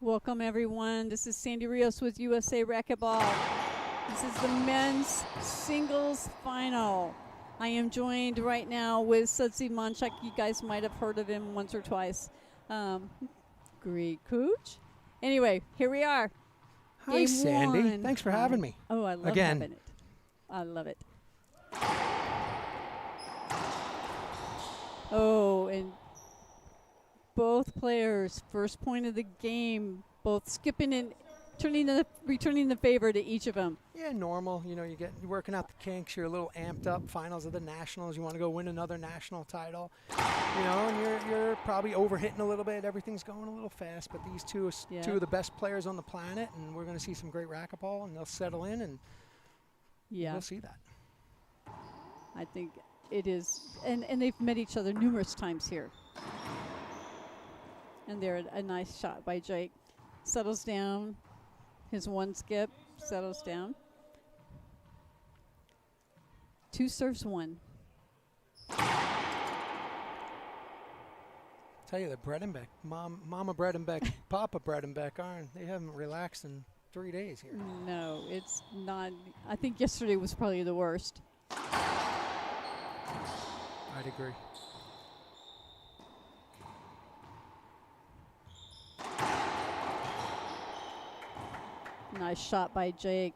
Welcome, everyone. This is Sandy Rios with USA Racquetball. This is the men's singles final. I am joined right now with Sudzi Monchak. You guys might have heard of him once or twice. Great coach. Anyway, here we are. Hi, Game Sandy. one. Thanks for having me. Oh, I love Again. having it. I love it. Oh, and both players, first point of the game, both skipping and returning the favor to each of them. Yeah, normal. You know, you're working out the kinks. You're a little amped up. Finals of the nationals. You want to go win another national title. You know, and you're probably overhitting a little bit. Everything's going a little fast. But these two are two of the best players on the planet, and we're going to see some great racquetball, and they'll settle in, and we'll see that. I think it is, and they've met each other numerous times here. And there, a nice shot by Jake. Settles down. His one skip settles down. Two serves one. Tell you that Bredenbeck, Mama Bredenbeck, Papa Bredenbeck, they haven't relaxed in 3 days here. No, it's not. I think yesterday was probably the worst. I'd agree. Nice shot by Jake.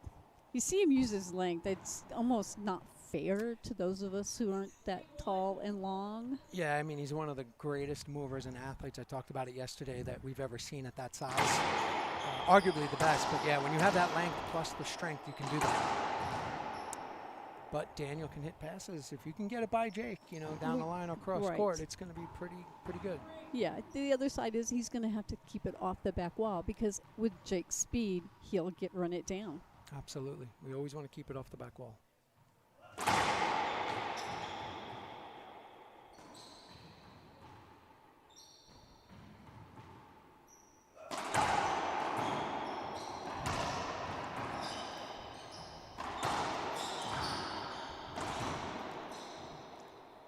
You see him use his length. It's almost not fair to those of us who aren't that tall and long. Yeah, I mean, he's one of the greatest movers and athletes. I talked about it yesterday that we've ever seen at that size. Arguably the best, but yeah, when you have that length plus the strength, you can do that. But Daniel can hit passes. If you can get it by Jake, you know, down the line or cross court, it's going to be pretty good. Yeah, the other side is he's going to have to keep it off the back wall because with Jake's speed, he'll run it down. Absolutely. We always want to keep it off the back wall.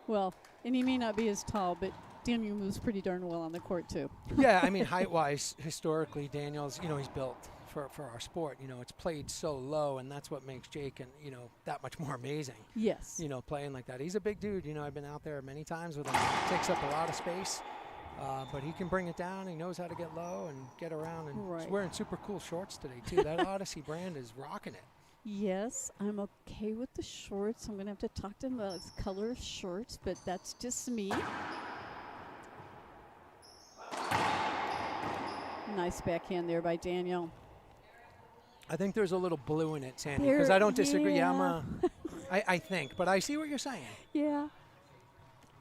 Well, and he may not be as tall, but Daniel moves pretty darn well on the court, too. Yeah, I mean, height-wise, historically, Daniel's, you know, he's built for our sport. You know, it's played so low, and that's what makes Jake, and you know, that much more amazing. Yes. You know, playing like that. He's a big dude. You know, I've been out there many times with him. He takes up a lot of space, but he can bring it down. He knows how to get low and get around. And he's wearing super cool shorts today, too. That Odyssey brand is rocking it. Yes, I'm okay with the shorts. I'm going to have to talk to him about his color of shorts, but that's just me. Nice backhand there by Daniel. I think there's a little blue in it, Sandy, because I don't disagree. Yeah, I think, but I see what you're saying. Yeah.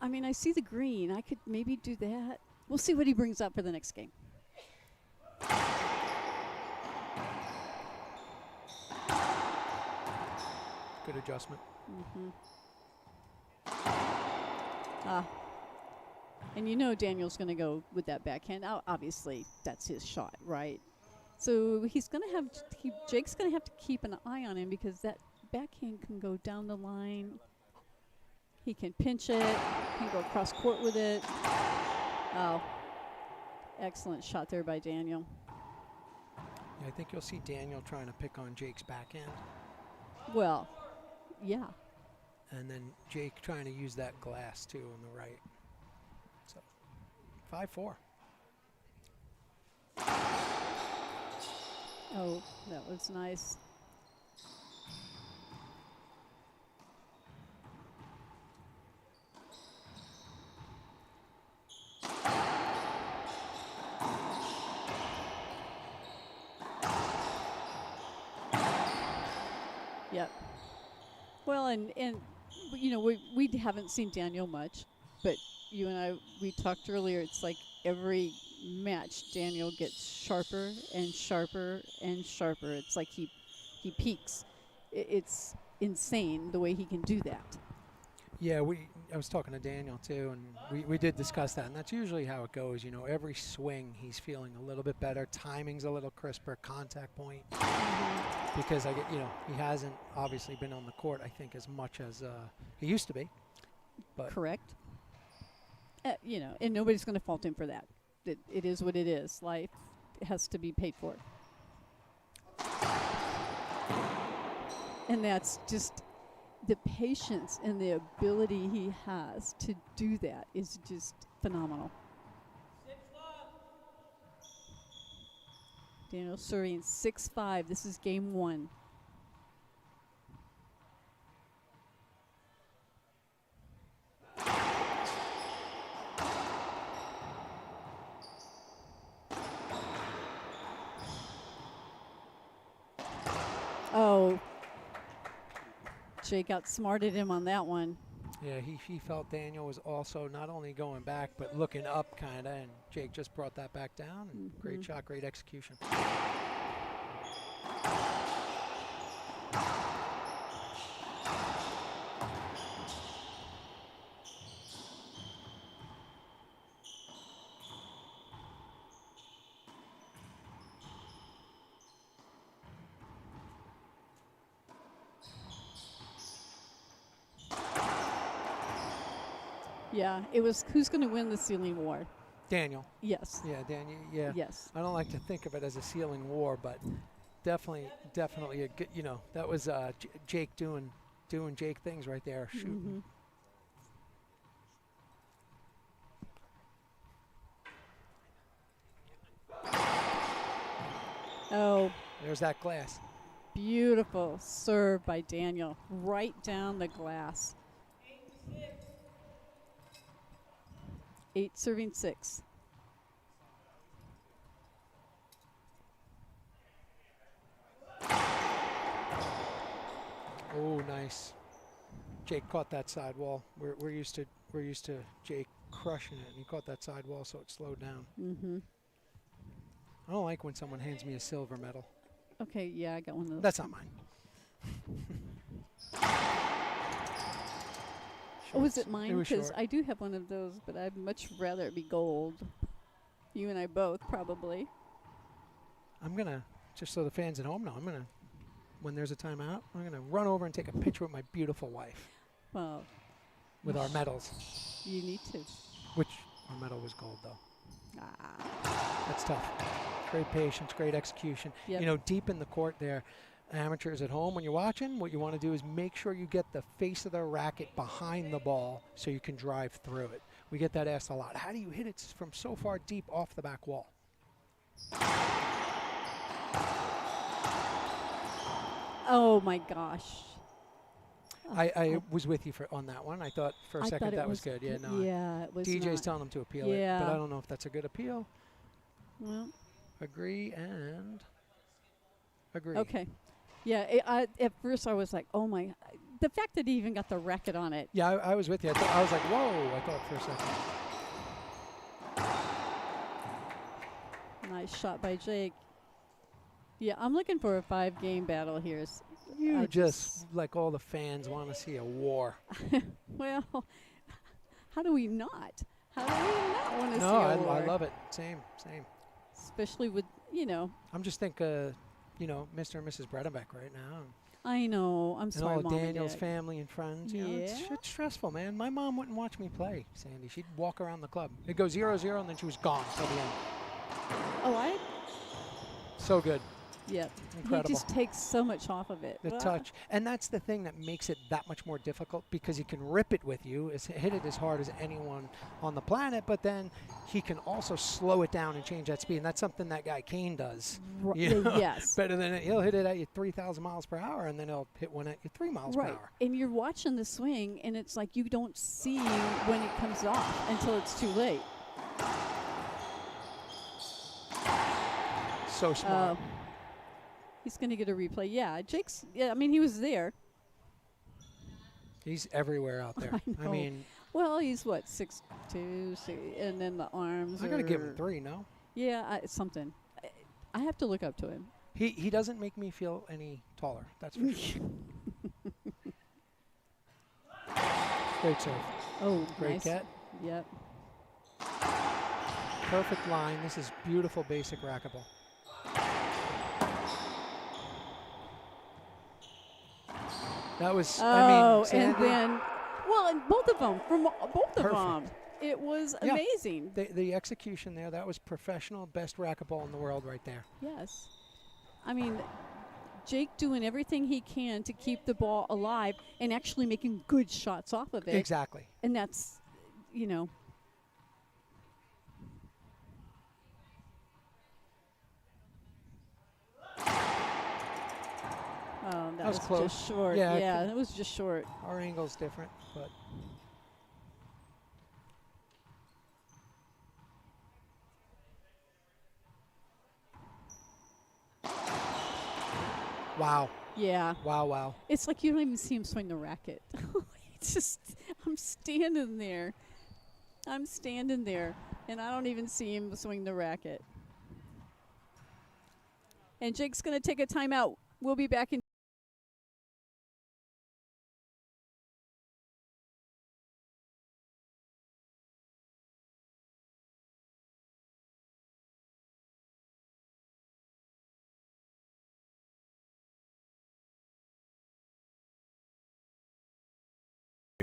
I mean, I see the green. I could maybe do that. We'll see what he brings up for the next game. Good adjustment. And you know Daniel's going to go with that backhand. Obviously, that's his shot, right? So he's going to have Jake's going to have to keep an eye on him because that backhand can go down the line. He can pinch it. He can go across court with it. Oh, excellent shot there by Daniel. Yeah, I think you'll see Daniel trying to pick on Jake's backhand. Well, yeah. And then Jake trying to use that glass, too, on the right. So, 5-4. Oh, that was nice. Yep. Well, and you know, we haven't seen Daniel much, but you and I, we talked earlier, it's like every match Daniel gets sharper and sharper and sharper. It's like he peaks. It's insane the way he can do that. Yeah, I was talking to Daniel too, and we did discuss that, and that's usually how it goes. You know, every swing he's feeling a little bit better, timing's a little crisper, contact point. Because he hasn't obviously been on the court, I think, as much as he used to be. But correct. You know, and nobody's going to fault him for that. It is what it is. Life has to be paid for. And that's just the patience and the ability he has to do that is just phenomenal. Daniel serving 6-5. This is game 1. Oh, Jake outsmarted him on that one. Yeah, he felt Daniel was also not only going back, but looking up kind of, and Jake just brought that back down. And great shot, great execution. Yeah, it was who's going to win the ceiling war? Daniel. Yes. Yeah, Daniel. Yeah. Yes. I don't like to think of it as a ceiling war, but definitely a good. You know, that was Jake doing Jake things right there, shooting. Oh, There's that glass. beautiful serve by Daniel, right down the glass. 8 serving 6. Oh, nice. Jake caught that sidewall. We're used to Jake crushing it, and he caught that sidewall, so it slowed down. I don't like when someone hands me a silver medal. Okay, yeah, I got one of those. That's not mine. Oh, was it mine? It was Because short. I do have one of those, but I'd much rather it be gold. You and I both, probably. I'm gonna, just so the fans at home know, I'm gonna, when there's a timeout, I'm gonna run over and take a picture with my beautiful wife Well, with our medals, you need to. which our medal was gold though. Ah. That's tough. Great patience, great execution. Yep. You know, deep in the court there, amateurs at home, when you're watching, what you want to do is make sure you get the face of the racket behind the ball so you can drive through it. We get that asked a lot. How do you hit it from so far deep off the back wall? Oh, my gosh. I was with you on that one. I thought for a second that was good. Yeah, no. Yeah, it was DJ's not. telling him to appeal it, Yeah. but I don't know if that's a good appeal. Well, Agree and agree. okay. Yeah, at first I was like, oh, my. The fact that he even got the racket on it. Yeah, I was with you. I was like, whoa, I thought for a second. Nice shot by Jake. Yeah, I'm looking for a 5-game battle here. You just, like all the fans, want to see a war. Well, how do we not? How do we not want to see No, a war? I love it. Same. Especially with, I'm just thinking, Mr. and Mrs. Bredenbeck right now. I know. I'm And sorry, all Mom of and Daniel's Dad. family and friends. You know, it's Yeah. stressful, man. My mom wouldn't watch me play, Sandy. She'd walk around the club. It'd go 0-0, and then she was gone till the end. Oh, So good. yeah. Incredible. He just takes so much off of it. The Well, touch. And that's the thing that makes it that much more difficult, because he can rip it with you, hit it as hard as anyone on the planet, but then he can also slow it down and change that speed. And that's something that guy Kane does. You know? Yes. Better than it. He'll hit it at you 3,000 miles per hour, and then he'll hit one at you 3 miles per Right. hour. And you're watching the swing, and it's like you don't see when it comes off until it's too late. So smart. He's going to get a replay. Yeah, Jake's, I mean, he was there. He's everywhere out there. I know. mean, Well, he's what, 6'2", and then the arms I got to give him are- 3, no? Yeah, something. I have to look up to him. He doesn't make me feel any taller, that's for sure. Great serve. Oh, Great nice. cat. Yep. Perfect line. This is beautiful basic racquetball. That was, Oh, Sandy, and then, well, and both of them, from both of Perfect. them. it was Yeah. amazing. The execution there, that was professional, best racquetball in the world right there. Yes. I mean, Jake doing everything he can to keep the ball alive and actually making good shots off of it. Exactly. And that's, you know. Oh, that was close. just short. Yeah, Yeah, that was just short. Our angle's different, but. Wow. Yeah. Wow, wow. It's like you don't even see him swing the racket. It's just, I'm standing there. And I don't even see him swing the racket. And Jake's going to take a timeout. We'll be back in.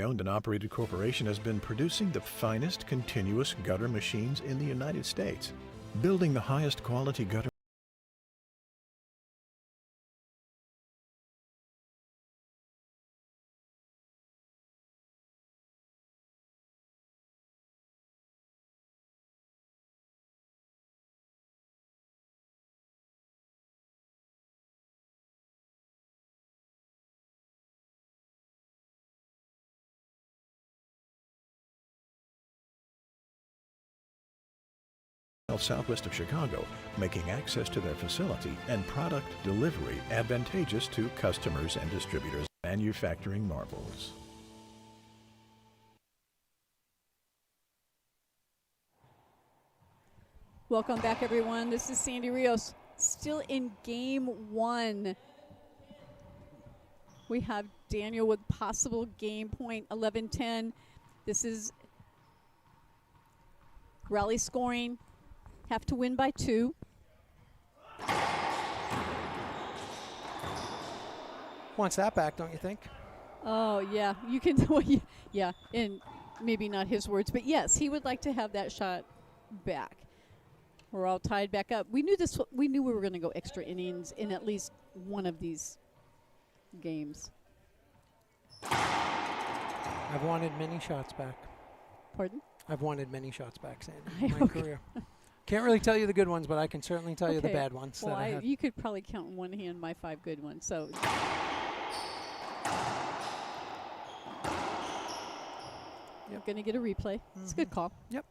Owned and operated corporation has been producing the finest continuous gutter machines in the United States, building the highest quality gutter. Southwest of Chicago, making access to their facility and product delivery advantageous to customers and distributors. Manufacturing marvels. Welcome back, everyone. This is Sandy Rios. Still in game one. We have Daniel with possible game point 11-10. This is rally scoring. Have to win by 2. Wants that back, don't you think? Oh, yeah. You can, well, yeah, and maybe not his words, but yes, he would like to have that shot back. We're all tied back up. We knew this. We knew we were going to go extra innings in at least one of these games. I've wanted many shots back. Pardon? I've wanted many shots back, Sandy, in my Okay. career. Can't really tell you the good ones, but I can certainly tell you the bad ones. Well, that I had. you could probably count in one hand my 5 good ones. So. You're going to get a replay. It's a good call. Yep.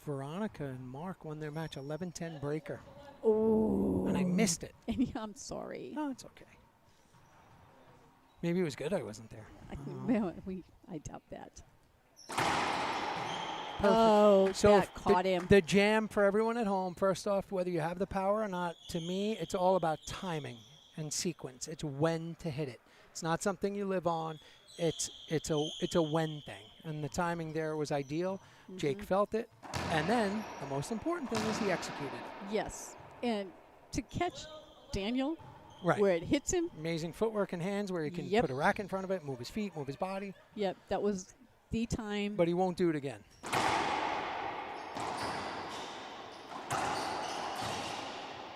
Veronica and Mark won their match 11-10 breaker. Oh. And I missed it. And I'm sorry. No, it's okay. Maybe it was good I wasn't there. I doubt that. Perfect. Oh, So that caught him. The jam for everyone at home, first off, whether you have the power or not, to me, it's all about timing and sequence. It's when to hit it. It's not something you live on. It's a when thing. And the timing there was ideal. Jake felt it. And then the most important thing is he executed. Yes. And to catch Daniel Right. where it hits him. Amazing footwork and hands where he can put a racket in front of it, move his feet, move his body. Yep, that was the time. But he won't do it again.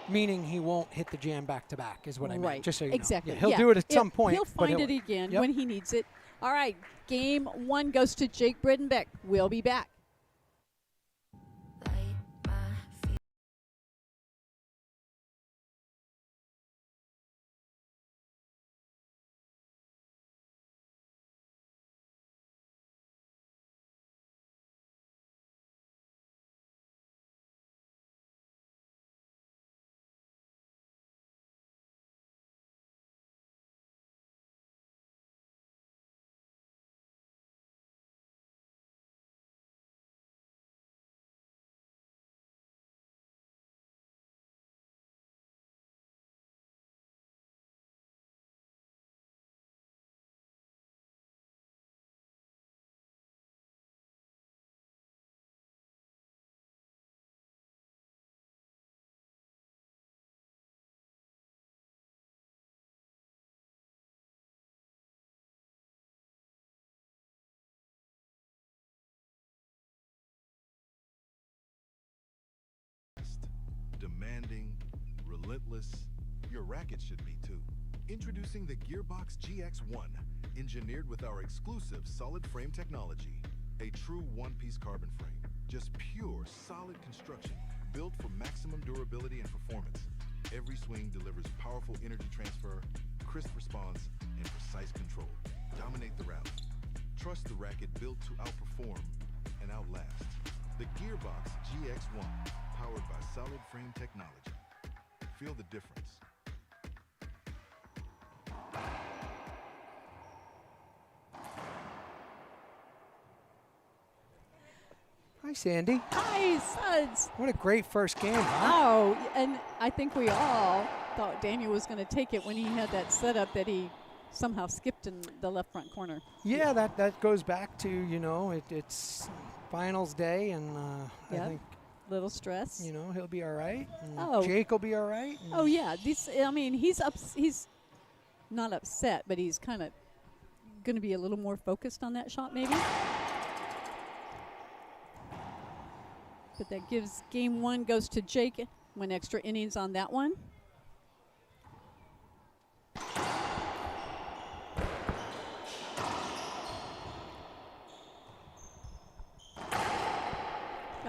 Meaning he won't hit the jam back to back is what I meant. Just so you know. Exactly. Yeah, he'll do it at some point. He'll find it again when he needs it. All right, game 1 goes to Jake Bredenbeck. We'll be back. demanding, relentless, your racket should be too. Introducing the Gearbox GX1, engineered with our exclusive solid frame technology. A true one-piece carbon frame. Just pure, solid construction, built for maximum durability and performance. Every swing delivers powerful energy transfer, crisp response, and precise control. Dominate the rally. Trust the racket built to outperform and outlast. The Gearbox GX1, powered by solid frame technology. Feel the difference. Hi, Sandy. Hi, Suds. What a great first game, huh? Oh, and I think we all thought Daniel was going to take it when he had that setup that he somehow skipped in the left front corner. Yeah, that goes back to, you know, it's finals day, and I think, Little stress. you know, he'll be all right. And Oh. Jake will be all right. Oh yeah, I mean, he's not upset, but he's kind of going to be a little more focused on that shot, maybe. But that gives game one goes to Jake. 1 extra innings on that one.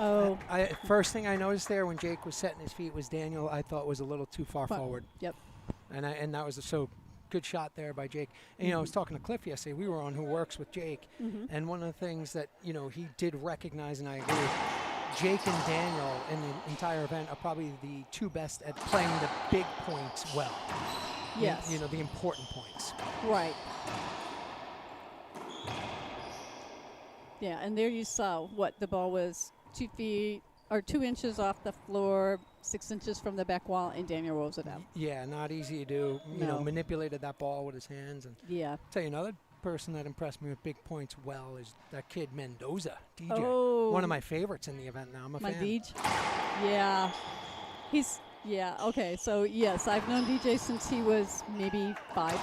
Oh, First thing I noticed there when Jake was setting his feet was Daniel, I thought, was a little too far forward. Yep. And that was good shot there by Jake. And, you know, I was talking to Cliff yesterday. We were on Who Works with Jake. And one of the things that, you know, he did recognize, and I agree, Jake and Daniel in the entire event are probably the two best at playing the big points well. Yes. You know, the important points. Right. Yeah, and there you saw what the ball was 2 feet or 2 inches off the floor, 6 inches from the back wall, and Daniel rolls it out. Yeah, not easy to do. You know, manipulated that ball with his hands. And yeah. tell you another person that impressed me with big points well is that kid Mendoza, DJ. Oh. One of my favorites in the event now. I'm a My fan. DJ. Yeah. Okay. So, yes, I've known DJ since he was maybe 5.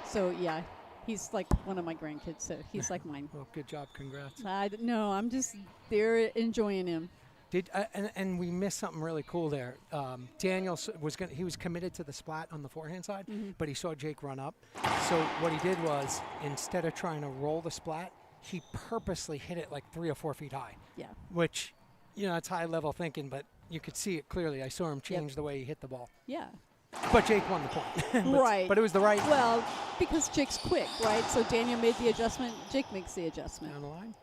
So, yeah, he's like one of my grandkids. So he's like mine. Well, good job. Congrats. No, I'm just there enjoying him. And we missed something really cool there. Daniel he was committed to the splat on the forehand side, but he saw Jake run up. So what he did was, instead of trying to roll the splat, he purposely hit it like 3 or 4 feet high. Yeah. Which, you know, it's high level thinking, but you could see it clearly. I saw him change the way he hit the ball. Yeah. But Jake won the point. Right. But it was the right. Well, because Jake's quick, right? So Daniel made the adjustment. Jake makes the adjustment. Down the line.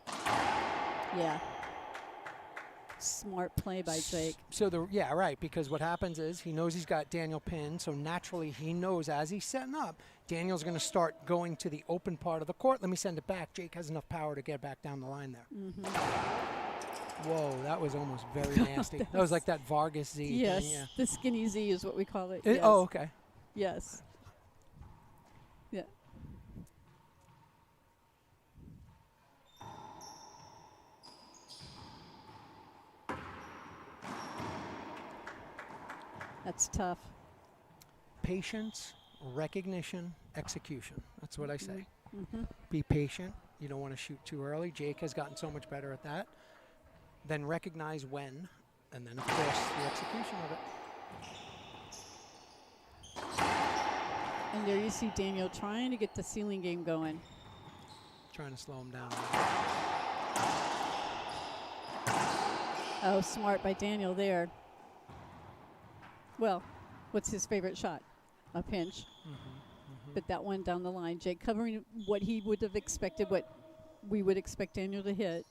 Yeah. Smart play by Jake. So right, because what happens is he knows he's got Daniel pinned, so naturally he knows as he's setting up, Daniel's going to start going to the open part of the court. Let me send it back. Jake has enough power to get back down the line there. Whoa, that was almost very nasty. That was like that Vargas Z. Yes, thing, yeah. the skinny Z is what we call it. Yes. Oh, okay. Yes. Yeah. That's tough. Patience, recognition, execution. That's what I say. Be patient. You don't want to shoot too early. Jake has gotten so much better at that. Then recognize when, and then, of course, the execution of it. And there you see Daniel trying to get the ceiling game going. Trying to slow him down. Oh, smart by Daniel there. Well, what's his favorite shot? A pinch. But that one down the line, Jake covering what he would have expected, what we would expect Daniel to hit.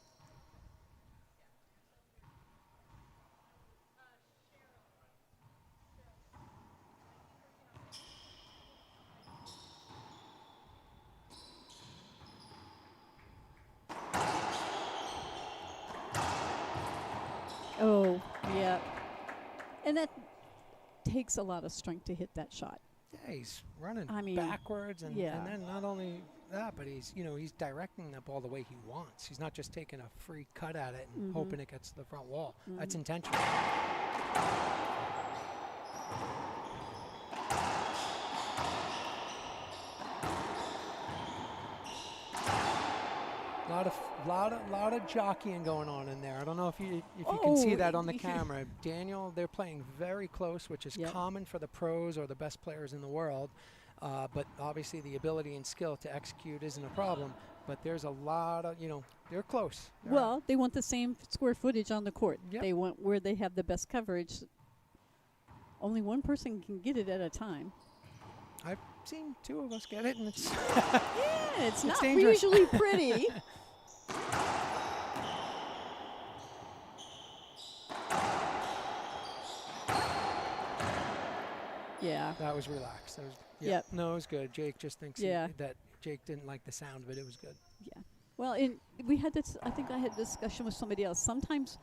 Oh, yeah. And that takes a lot of strength to hit that shot. Yeah, he's running backwards, and then not only that, but he's directing that ball the way he wants. He's not just taking a free cut at it and hoping it gets to the front wall. That's intentional. A lot of jockeying going on in there. I don't know if you can see that on the Oh, camera. Daniel, they're playing very close, which is Yep. common for the pros or the best players in the world. But obviously the ability and skill to execute isn't a problem. But there's a lot of, they're close. Well, they want the same square footage on the court. Yep. They want where they have the best coverage. Only one person can get it at a time. I've seen two of us get it, and it's Yeah, it's not dangerous. usually pretty. Yeah. that was relaxed. That was, Yep. No, it was good. Jake just thinks Yeah. that Jake didn't like the sound of it. It was good. Yeah. Well, we had this. I think I had a discussion with somebody else. Sometimes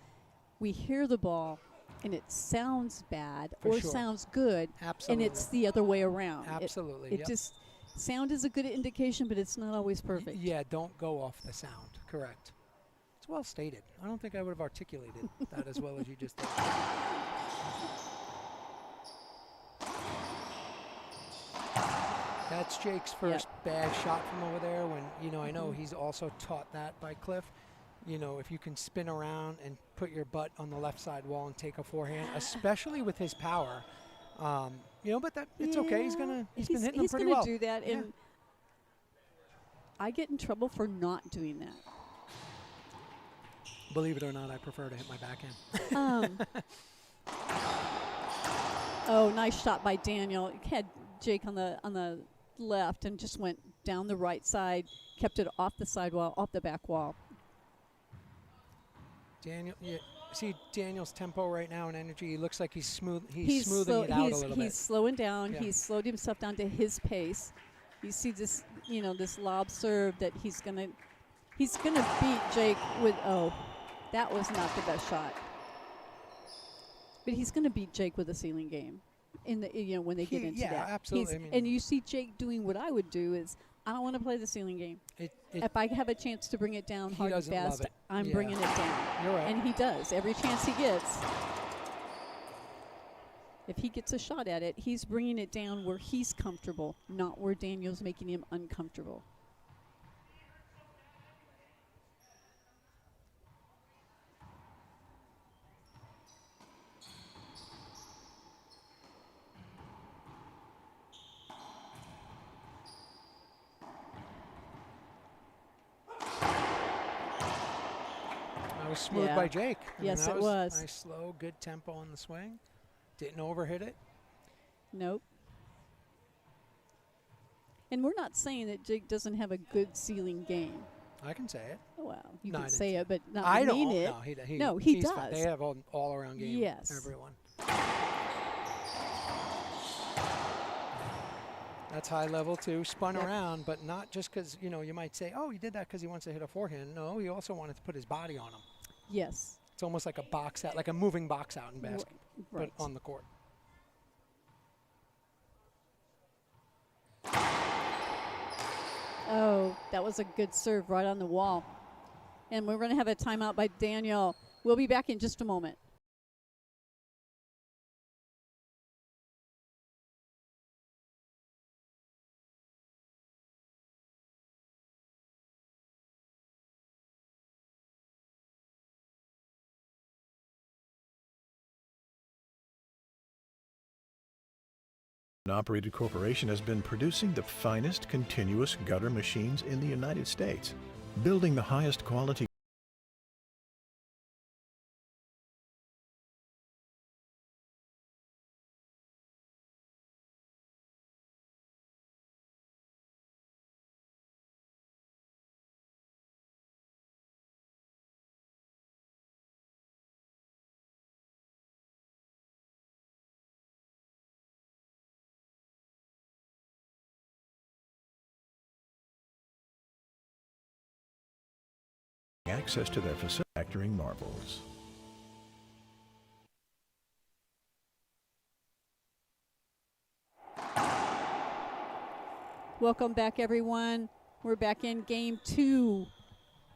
we hear the ball and it sounds bad For or sure. sounds good, Absolutely. and it's the other way around. Absolutely. It yep. just sound is a good indication, but it's not always perfect. Yeah, don't go off the sound. Correct. It's well stated. I don't think I would have articulated that as well as you just did. That's Jake's first bad shot from over there. When I know he's also taught that by Cliff. If you can spin around and put your butt on the left side wall and take a forehand, especially with his power, but that it's okay. He's been hitting them pretty well. He's gonna do that, Yeah. and I get in trouble for not doing that. Believe it or not, I prefer to hit my backhand. Oh, nice shot by Daniel. He had Jake on the left and just went down the right side, kept it off the sidewall, off the back wall. Daniel, see Daniel's tempo right now and energy. He looks like he's smoothing it out a little bit. He's slowing down. Yeah. He's slowed himself down to his pace. You see this, this lob serve that he's gonna beat Jake with. Oh, that was not the best shot. But he's gonna beat Jake with a ceiling game, in the when they get into that. Absolutely. And you see Jake doing what I would do is I don't want to play the ceiling game. If I have a chance to bring it down hard and doesn't love fast, it. I'm Yeah. bringing it down. You're right. And he does every chance he gets. If he gets a shot at it, he's bringing it down where he's comfortable, not where Daniel's making him uncomfortable. That was smooth Yeah. by Jake. Yes, that it was. Nice, slow, good tempo on the swing. Didn't overhit it. Nope. And we're not saying that Jake doesn't have a good ceiling game. I can say it. Well, you No, I can didn't say it, but not I mean don't. it. No, he he's fine. does. They have all around game. Yes. Everyone. That's high level too. Spun Yep. around, but not just because you might say, oh, he did that because he wants to hit a forehand. No, he also wanted to put his body on him. Yes. It's almost like a box out, like a moving box out in basket, Right. but on the court. Oh, that was a good serve right on the wall. And we're going to have a timeout by Daniel. We'll be back in just a moment. An operated corporation has been producing the finest continuous gutter machines in the United States, building the highest quality access to their factoring marbles. Welcome back, everyone. We're back in game 2.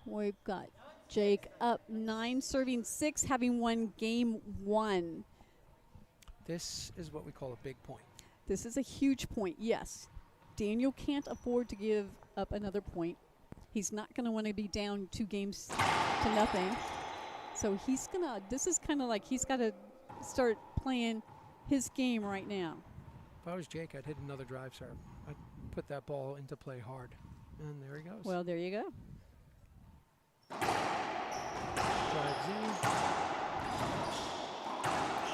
We've got Jake up 9, serving 6, having won game 1. This is what we call a big point. This is a huge point, yes. Daniel can't afford to give up another point. He's not going to want to be down 2 games to nothing. So he's going to, this is kind of like he's got to start playing his game right now. If I was Jake, I'd hit another drive serve. I'd put that ball into play hard. And there he goes. Well, there you go. Drive Z.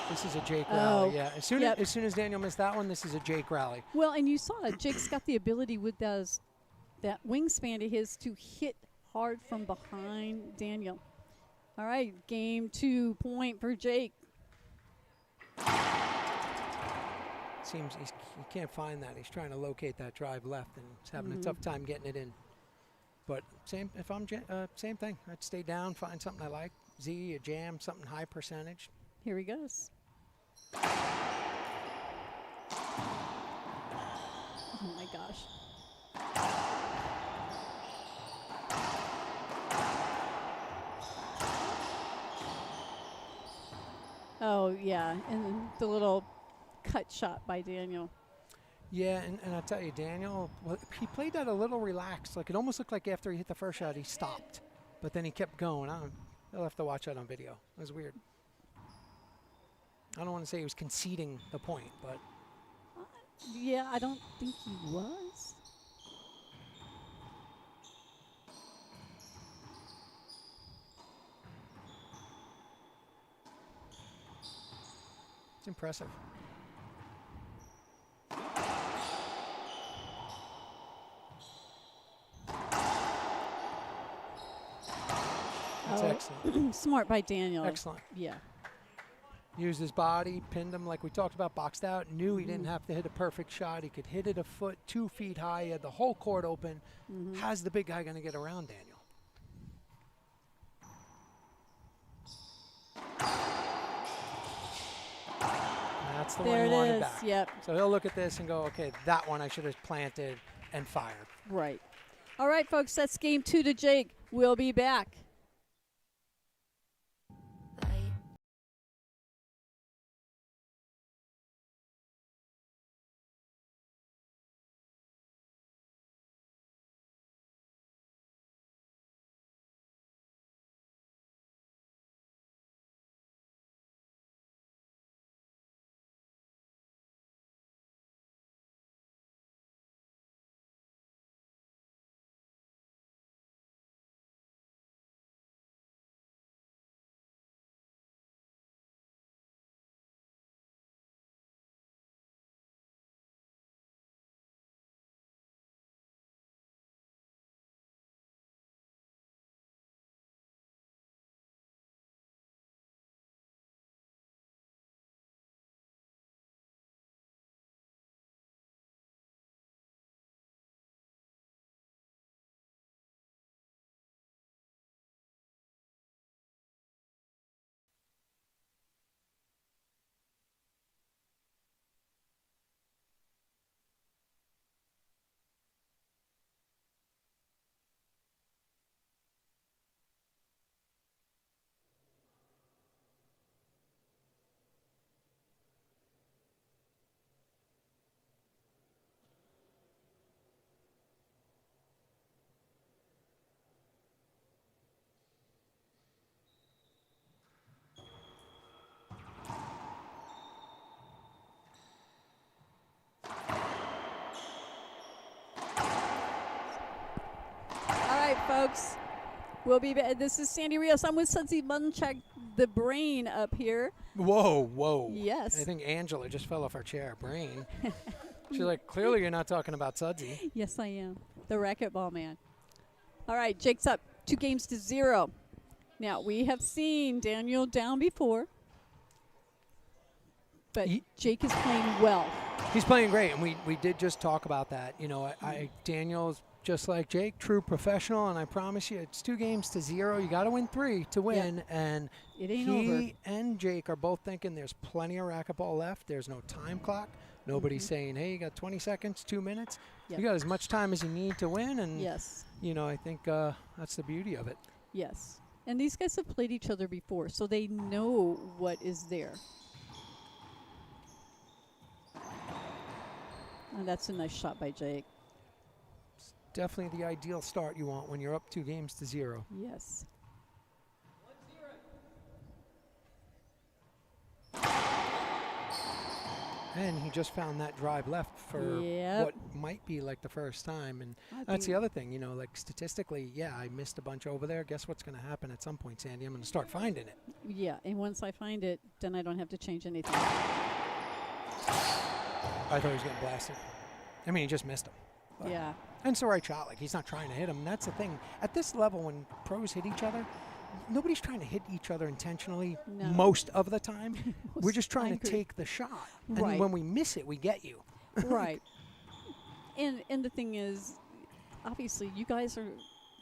This is a Jake rally, yeah. As soon as Daniel missed that one, this is a Jake rally. Well, and you saw it. Jake's got the ability with that wingspan of his to hit hard from behind Daniel. All right, game 2 point for Jake. Seems he can't find that. He's trying to locate that drive left, and he's having a tough time getting it in. But if I'm same thing. I'd stay down, find something I like. Z, a jam, something high percentage. Here he goes. Oh my gosh. Oh yeah, and the little cut shot by Daniel. Yeah, and I tell you, Daniel, well, he played that a little relaxed. Like it almost looked like after he hit the first shot, he stopped, but then he kept going. I'll have to watch that on video. It was weird. I don't want to say he was conceding the point, but Yeah, I don't think he was. it's impressive. That's excellent. Smart by Daniel. Excellent. Yeah. Used his body, pinned him like we talked about, boxed out, knew he didn't have to hit a perfect shot. He could hit it a foot, 2 feet high. He had the whole court open. How's the big guy going to get around Daniel? That's the There one he it wanted is. back. Yep. So he'll look at this and go, okay, that one I should have planted and fired. Right. All right, folks, that's game 2 to Jake. We'll be back. Folks, we'll be back. This is Sandy Rios. I'm with Sudsy Munchak, the brain up here. Whoa. Yes. I think Angela just fell off her chair. Brain. She's like, clearly you're not talking about Sudsy. Yes, I am. The racquetball man. All right, Jake's up 2-0. Now, we have seen Daniel down before, but Jake is playing well. He's playing great, and we did just talk about that. You know, Daniel's just like Jake, true professional, and I promise you, it's 2-0. You got to win 3 to win, Yep. and It ain't he over. and Jake are both thinking there's plenty of racquetball left. There's no time clock. Nobody's saying, hey, you got 20 seconds, 2 minutes. Yep. You got as much time as you need to win, and Yes. you know, I think that's the beauty of it. Yes. And these guys have played each other before, so they know what is there. And that's a nice shot by Jake. definitely the ideal start you want when you're up 2-0. Yes. And he just found that drive left for Yep. what might be like the first time. And I that's the think- other thing, you know, like statistically, yeah, I missed a bunch over there. Guess what's going to happen at some point, Sandy? I'm going to start finding it. Yeah, and once I find it, then I don't have to change anything. I thought he was getting blasted. I mean, he just missed him. But- Yeah. And it's the right shot. Like, he's not trying to hit him. That's the thing. At this level, when pros hit each other, nobody's trying to hit each other intentionally No. most of the time. We're just trying I to agree. take the shot. And Right. when we miss it, we get you. Right. And the thing is, obviously, you guys are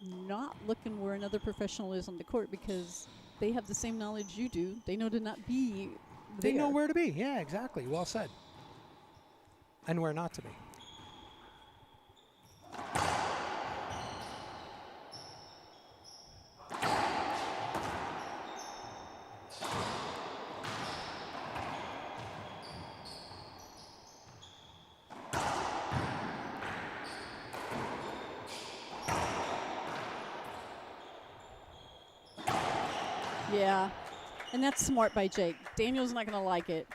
not looking where another professional is on the court because they have the same knowledge you do. They know to not be They know there. where to be. Yeah, exactly. Well said. And where not to be. Yeah. And that's smart by Jake. Daniel's not going to like it.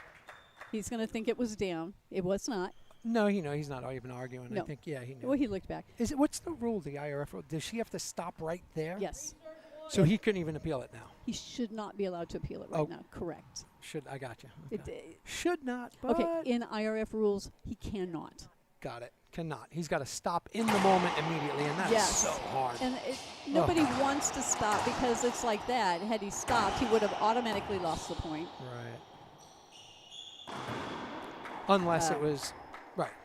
He's going to think it was down. It was not. No, he's not even arguing. No. I think, yeah, he knew. Well, he looked back. Is it? What's the rule, the IRF rule? Does she have to stop right there? Yes. So he couldn't even appeal it now. He should not be allowed to appeal it right Oh. now. Correct. I got you. It, Okay. Should not, but okay, in IRF rules, he cannot. got it. Cannot. He's got to stop in the moment immediately, and that's Yes. so hard. And nobody wants to stop because it's like that. Had he stopped, he would have automatically lost the point. Right. Unless Uh, it was,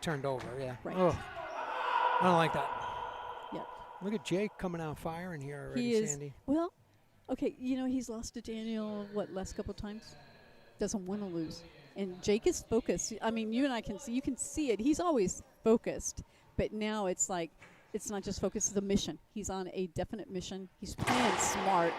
turned over, yeah. Right. Ugh. I don't like that. Yeah. Look at Jake coming out firing here already, He is. Sandy. Well, okay, he's lost to Daniel, last couple times? Doesn't want to lose. And Jake is focused. I mean, you and I can see, you can see it. He's always focused. But now it's like, it's not just focused, it's a mission. He's on a definite mission. He's playing smart.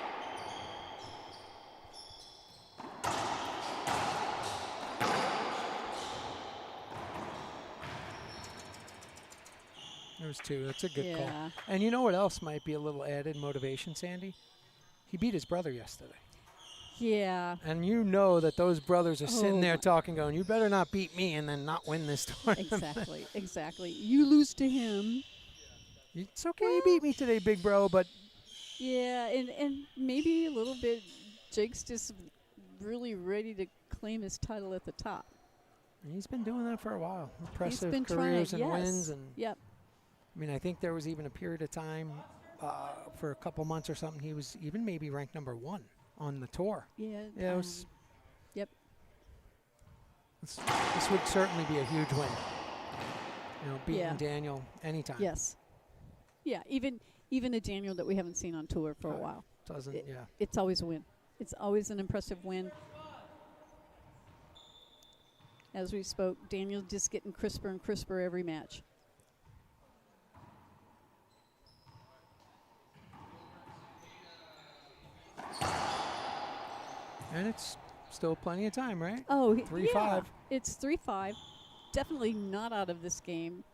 There's two. That's a good call. Yeah. And you know what else might be a little added motivation, Sandy? He beat his brother yesterday. Yeah. And you know that those brothers are sitting Oh there my- talking, going, you better not beat me and then not win this tournament. Exactly. Exactly. You lose to him. It's okay, you beat me today, big bro, but Yeah, and maybe a little bit, Jake's just really ready to claim his title at the top. he's been doing that for a while. Impressive He's been careers trying, and yes. wins. And Yep. I mean, I think there was even a period of time for a couple months or something, he was even maybe ranked #1 on the tour. Yeah. Yeah, it was. Yep. This would certainly be a huge win. Beating Yeah. Daniel anytime. Yes. Yeah, even a Daniel that we haven't seen on tour for a Right. while. Doesn't, yeah. It's always a win. It's always an impressive win. As we spoke, Daniel just getting crisper and crisper every match. And it's still plenty of time, right? Oh, 3-5. It's 3-5. Definitely not out of this game.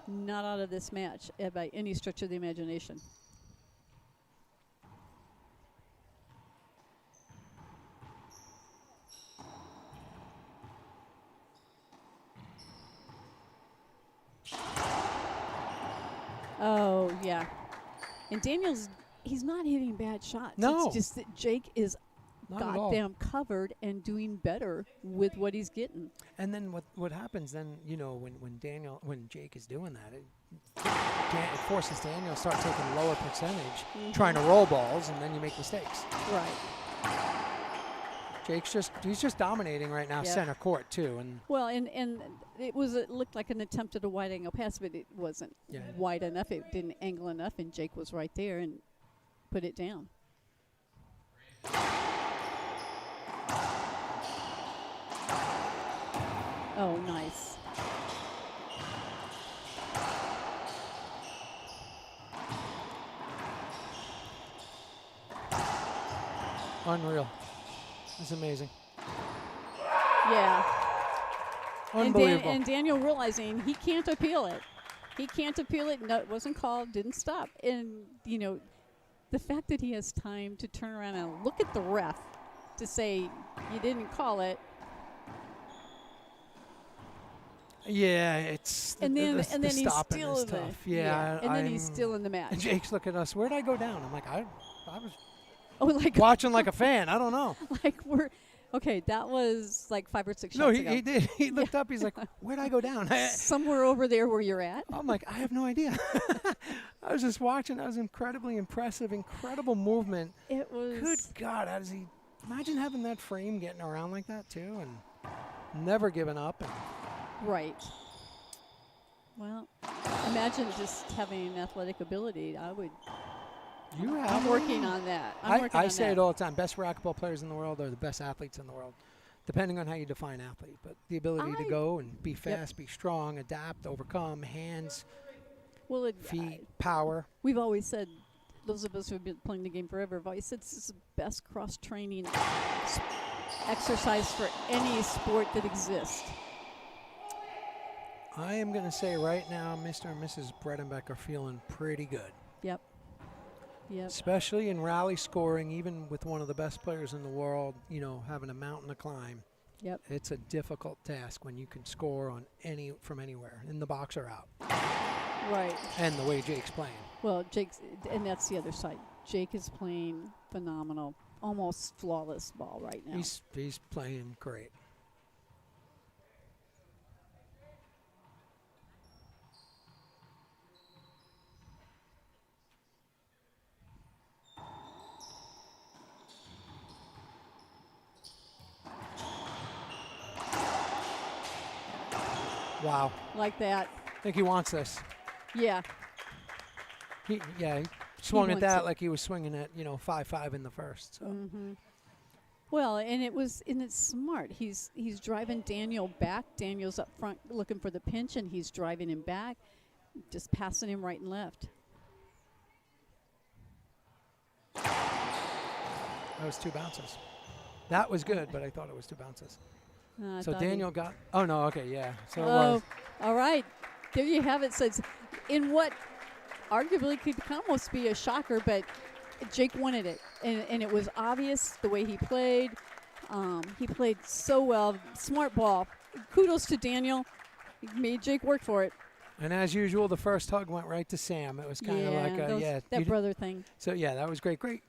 Not out of this match by any stretch of the imagination. Oh, yeah. And he's not hitting bad shots. No. It's just that Jake is Not at all. goddamn covered and doing better with what he's getting. And then what happens then, when Jake is doing that, it forces Daniel to start taking lower percentage, trying to roll balls, and then you make mistakes. Right. He's just dominating right now, Yep. center court too. And Well, and it looked like an attempt at a wide angle pass, but it wasn't Yeah. wide enough. It didn't angle enough, and Jake was right there and put it down. Oh, nice. unreal. It's amazing. Yeah. Unbelievable. And Daniel realizing he can't appeal it. He can't appeal it. No, it wasn't called. Didn't stop. And, you know, the fact that he has time to turn around and look at the ref to say, you didn't call it. Yeah, it's And then, the and then he's stopping still is in the tough. Yeah, and then he's I'm- still in the match. And Jake's looking at us. Where'd I go down? I'm like, I was Oh, like watching like a fan. I don't know. like we're okay. That was like 5 or 6 No, shots he ago. did. He looked up. He's like, where'd I go down? Somewhere over there where you're at. I'm like, I have no idea. I was just watching. That was incredibly impressive. Incredible movement. It was. Good God, how does he imagine having that frame getting around like that too, and never giving up? And Right. Well, imagine just having athletic ability. I would. you have. I'm working on that. I'm working I on say that. it all the time. Best racquetball players in the world are the best athletes in the world, depending on how you define athlete. But the ability to go and be fast, be strong, adapt, overcome, hands, Well, feet, power. we've always said, those of us who've been playing the game forever have always said this is the best cross-training exercise for any sport that exists. I am going to say right now, Mr. and Mrs. Bredenbeck are feeling pretty good. Yep. Yep. Especially in rally scoring, even with one of the best players in the world, you know, having a mountain to climb. Yep. It's a difficult task when you can score on from anywhere, in the box or out. Right. And the way Jake's playing. Well, Jake's, and that's the other side. Jake is playing phenomenal, almost flawless ball right now. He's playing great. Wow. Like that. I think he wants this. Yeah. He swung at wants that it. like he was swinging at, 5-5 in the first. So. Mm-hmm. Well, and it's smart. He's driving Daniel back. Daniel's up front looking for the pinch, and he's driving him back, just passing him right and left. That was 2 bounces. That was good, but I thought it was 2 bounces. I So thought he- Daniel got. Oh no, okay, yeah. So it Oh, was. all right. There you have it. So it's in what arguably could almost be a shocker, but Jake wanted it, and it was obvious the way he played. He played so well. Smart ball. Kudos to Daniel. He made Jake work for it. And as usual, the first hug went right to Sam. It was kind of like a you that brother thing. So yeah, that was great. Great.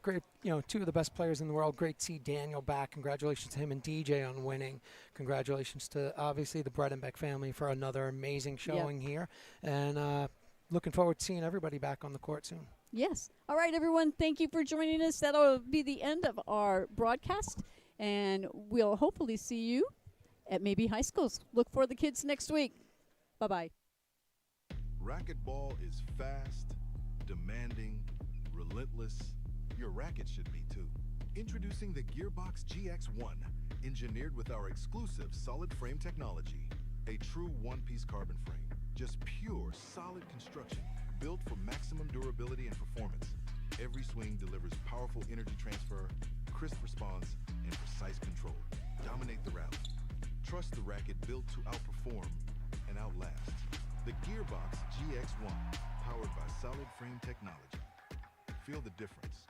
2 of the best players in the world. Great to see Daniel back. Congratulations to him and DJ on winning. Congratulations to obviously the Bredenbeck family for another amazing showing here. And looking forward to seeing everybody back on the court soon. Yes. All right, everyone. Thank you for joining us. That'll be the end of our broadcast, and we'll hopefully see you at maybe high schools. Look for the kids next week. Bye-bye. Racquetball is fast, demanding, relentless. Your racket should be too. Introducing the Gearbox GX1, engineered with our exclusive solid frame technology. A true one-piece carbon frame. Just pure, solid construction, built for maximum durability and performance. Every swing delivers powerful energy transfer, crisp response, and precise control. Dominate the rally. Trust the racket built to outperform and outlast. The Gearbox GX1, powered by solid frame technology. Feel the difference.